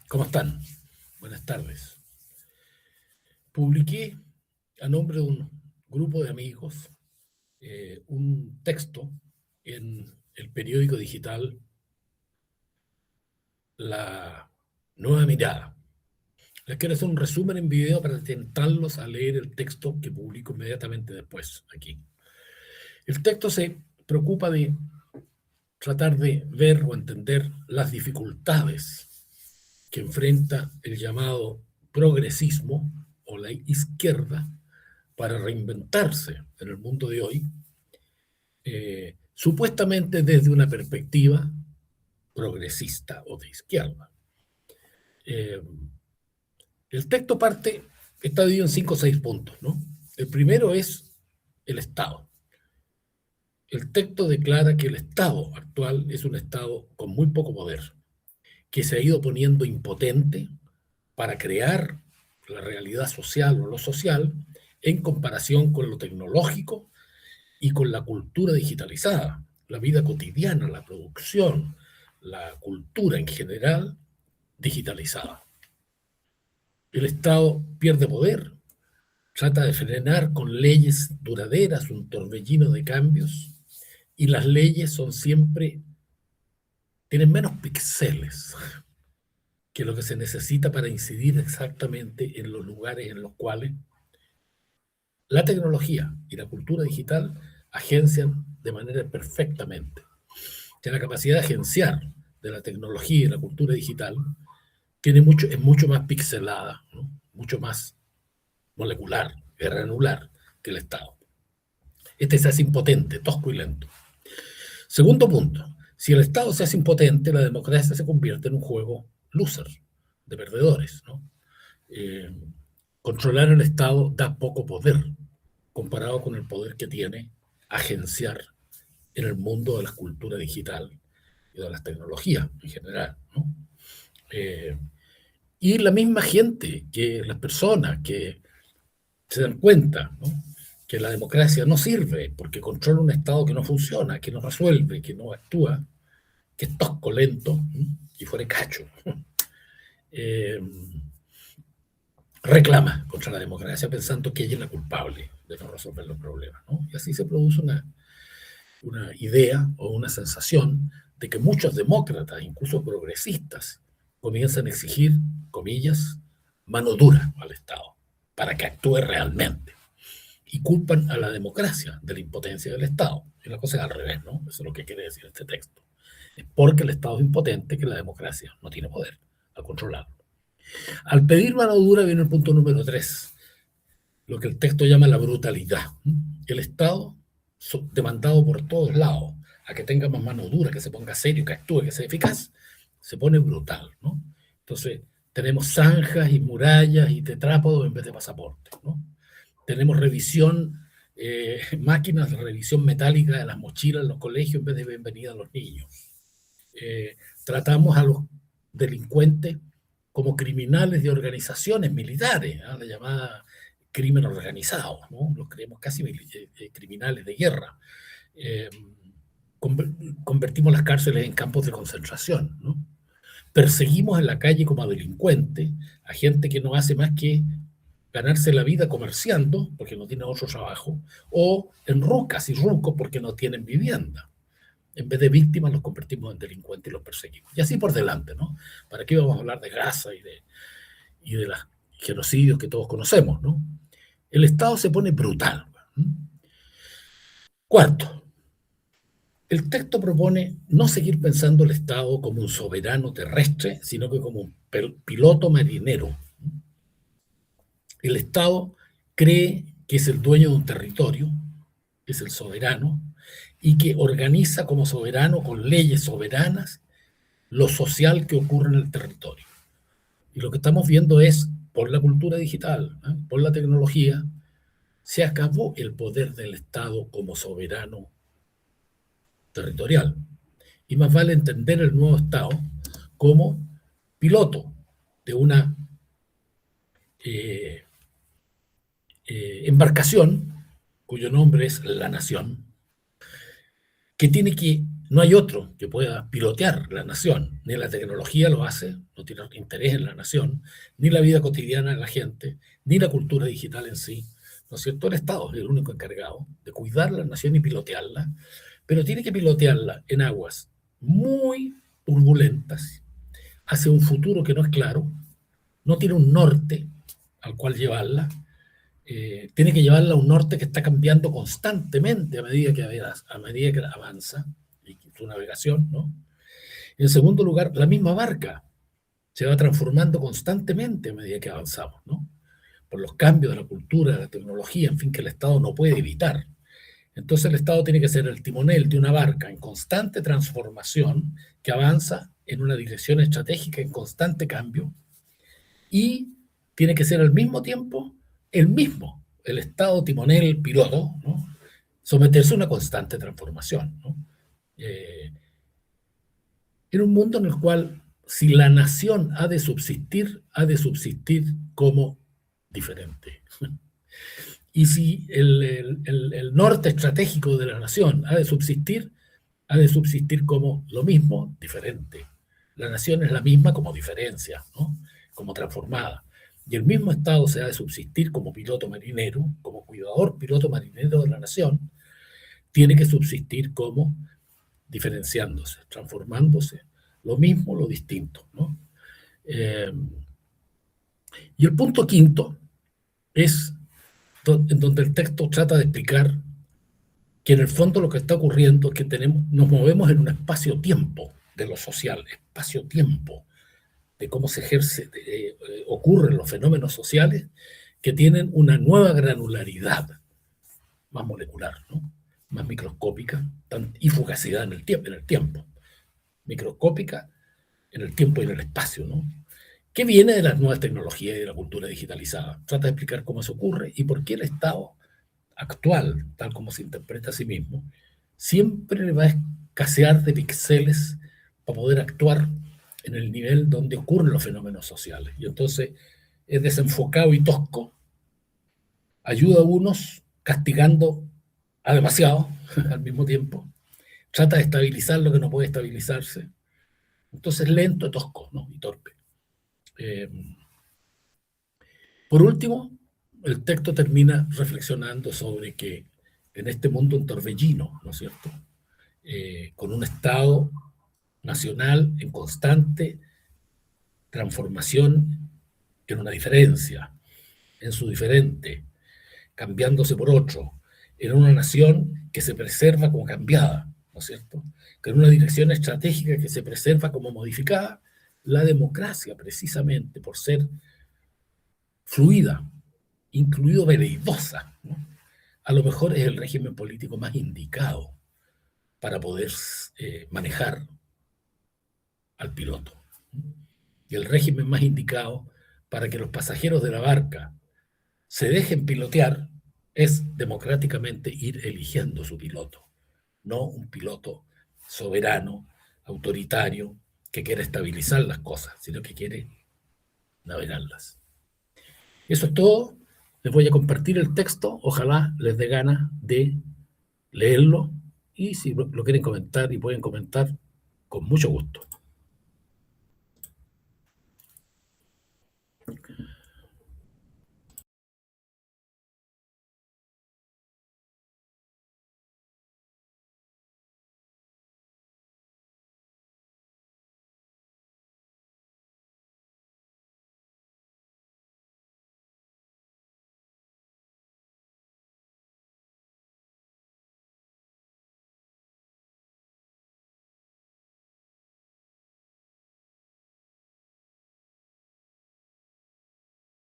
¿Cómo están? Buenas tardes. Publiqué a nombre de un grupo de amigos un texto en el periódico digital La Nueva Mirada. Les quiero hacer un resumen en video para tentarlos a leer el texto que publico inmediatamente después aquí. El texto se preocupa de tratar de ver o entender las dificultades que enfrenta el llamado progresismo o la izquierda para reinventarse en el mundo de hoy, supuestamente desde una perspectiva progresista o de izquierda. Eh, el texto está dividido en 5 o 6 puntos, ¿no? El primero es el Estado. El texto declara que el Estado actual es un Estado con muy poco poder, que se ha ido poniendo impotente para crear la realidad social o lo social en comparación con lo tecnológico y con la cultura digitalizada, la vida cotidiana, la producción, la cultura en general digitalizada. El Estado pierde poder, trata de frenar con leyes duraderas un torbellino de cambios y las leyes tienen menos píxeles que lo que se necesita para incidir exactamente en los lugares en los cuales la tecnología y la cultura digital agencian de manera perfectamente. Que la capacidad de agenciar de la tecnología y la cultura digital es mucho más pixelada, ¿no? Mucho más molecular, granular que el Estado. Este se hace impotente, tosco y lento. Segundo punto, si el Estado se hace impotente, la democracia se convierte en un juego loser, de perdedores, ¿no? Eh, Controlar el Estado da poco poder comparado con el poder que tiene agenciar en el mundo de la cultura digital y de las tecnologías en general, ¿no? Eh, y la misma gente, que las personas que se dan cuenta, ¿no?, que la democracia no sirve porque controla un Estado que no funciona, que no resuelve, que no actúa, que es tosco, lento, ¿no?, y fuera de cacho, eh, reclama contra la democracia pensando que ella es la culpable de no resolver los problemas, ¿no? Y así se produce una idea o una sensación de que muchos demócratas, incluso progresistas, comienzan a exigir, comillas, mano dura al Estado para que actúe realmente. Y culpan a la democracia de la impotencia del Estado. Y la cosa es al revés, ¿no? Eso es lo que quiere decir este texto. Es porque el Estado es impotente que la democracia no tiene poder al controlarlo. Al pedir mano dura viene el punto número 3, lo que el texto llama la brutalidad. El Estado, demandado por todos lados a que tenga más mano dura, que se ponga serio, que actúe, que sea eficaz, se pone brutal, ¿no? Entonces, tenemos zanjas y murallas y tetrápodos en vez de pasaportes, ¿no? Tenemos máquinas de revisión metálica de las mochilas en los colegios en vez de bienvenida a los niños. Tratamos a los delincuentes como criminales de organizaciones militares, ¿no?, la llamada crimen organizado, ¿no? Los creemos casi criminales de guerra. Convertimos las cárceles en campos de concentración, ¿no? Perseguimos en la calle como a delincuentes a gente que no hace más que ganarse la vida comerciando, porque no tiene otro trabajo, o en rucas y rucos porque no tienen vivienda. En vez de víctimas los convertimos en delincuentes y los perseguimos. Y así por delante, ¿no? ¿Para qué vamos a hablar de Gaza y de los genocidios que todos conocemos, ¿no? El Estado se pone brutal. Cuarto, el texto propone no seguir pensando el Estado como un soberano terrestre, sino que como un piloto marinero. El Estado cree que es el dueño de un territorio, que es el soberano, y que organiza como soberano con leyes soberanas lo social que ocurre en el territorio. Y lo que estamos viendo es, por la cultura digital, por la tecnología, se acabó el poder del Estado como soberano territorial. Y más vale entender el nuevo Estado como piloto de una embarcación cuyo nombre es la nación, que tiene que No hay otro que pueda pilotear la nación, ni la tecnología lo hace, no tiene interés en la nación, ni la vida cotidiana de la gente, ni la cultura digital en sí, ¿no es cierto? El Estado es el único encargado de cuidar la nación y pilotearla, pero tiene que pilotearla en aguas muy turbulentas, hacia un futuro que no es claro, no tiene un norte al cual llevarla, tiene que llevarla a un norte que está cambiando constantemente a medida que avanza y su navegación, ¿no? En segundo lugar, la misma barca se va transformando constantemente a medida que avanzamos, ¿no? Por los cambios de la cultura, de la tecnología, en fin, que el Estado no puede evitar. Entonces el Estado tiene que ser el timonel de una barca en constante transformación que avanza en una dirección estratégica en constante cambio y tiene que ser al mismo tiempo el Estado timonel piloto, ¿no? Someterse a una constante transformación, ¿no? En un mundo en el cual si la nación ha de subsistir como diferente. Y si el norte estratégico de la nación ha de subsistir como lo mismo, diferente. La nación es la misma como diferencia, ¿no? Como transformada. Y el mismo Estado se ha de subsistir como piloto marinero, como cuidador piloto marinero de la nación, tiene que subsistir como diferenciándose, transformándose, lo mismo, lo distinto, ¿no? Y el punto quinto es en donde el texto trata de explicar que en el fondo lo que está ocurriendo es que nos movemos en un espacio-tiempo de lo social, espacio-tiempo, de cómo se ocurren los fenómenos sociales que tienen una nueva granularidad, más molecular, ¿no? Más microscópica y fugacidad en el tiempo, microscópica en el tiempo y en el espacio, ¿no? Que viene de las nuevas tecnologías y de la cultura digitalizada. Trata de explicar cómo eso ocurre y por qué el Estado actual, tal como se interpreta a sí mismo, siempre le va a escasear de píxeles para poder actuar en el nivel donde ocurren los fenómenos sociales. Y entonces es desenfocado y tosco, ayuda a unos castigando a demasiado al mismo tiempo, trata de estabilizar lo que no puede estabilizarse. Entonces lento, tosco, ¿no? Y torpe. Por último, el texto termina reflexionando sobre que en este mundo en torbellino, ¿no es cierto? Con un Estado nacional en constante transformación en una diferencia, en su diferente, cambiándose por otro, en una nación que se preserva como cambiada, ¿no es cierto? Que en una dirección estratégica que se preserva como modificada, la democracia, precisamente por ser fluida, incluido veleidosa, ¿no? A lo mejor es el régimen político más indicado para poder manejar al piloto. Y el régimen más indicado para que los pasajeros de la barca se dejen pilotear es democráticamente ir eligiendo su piloto, no un piloto soberano, autoritario, que quiere estabilizar las cosas, sino que quiere navegarlas. Eso es todo. Les voy a compartir el texto. Ojalá les dé ganas de leerlo y si lo quieren comentar y pueden comentar, con mucho gusto.